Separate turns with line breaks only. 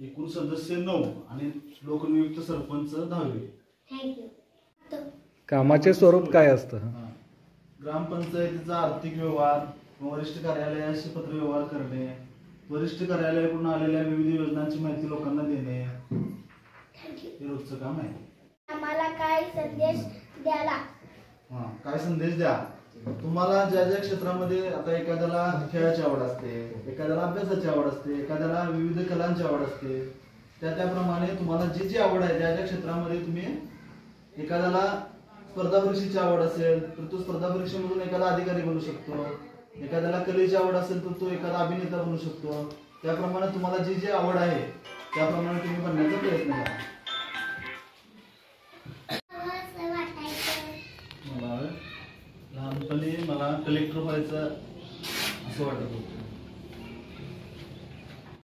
एकूण सदस्य 9 आणि लोकनियुक्त सरपंच 10.
थँक्यू.
कामाचे स्वरूप काय असतं?
ग्रामपंचायतीचा आर्थिक व्यवहार, वरिष्ठ कार्यालयाशी पत्रव्यवहार करणे, वरिष्ठ कार्यालयाकडून आलेल्या विविध योजनांची माहिती लोकांना देणे हे रोजचं काम आहे.
आम्हाला काय संदेश द्याला?
काय संदेश द्या? तुम्हाला ज्या ज्या क्षेत्रामध्ये, आता एखाद्याला खेळाची आवड असते, एखाद्याला अभ्यासाची आवड असते, एखाद्याला विविध कलांची आवड असते, त्याप्रमाणे तुम्हाला जी जी आवड आहे त्या क्षेत्रामध्ये तुम्ही, एखाद्याला स्पर्धा परीक्षेची आवड असेल तर तो स्पर्धा परीक्षेमधून एखादा अधिकारी बनू शकतो, एखाद्याला कलेची आवड असेल तर तो एखादा अभिनेता बनू शकतो. त्याप्रमाणे तुम्हाला जी जी आवड आहे त्याप्रमाणे तुम्ही बनण्याचा प्रयत्न करा. लहानपणी मला कलेक्टर व्हायचं असं वाटत होतं.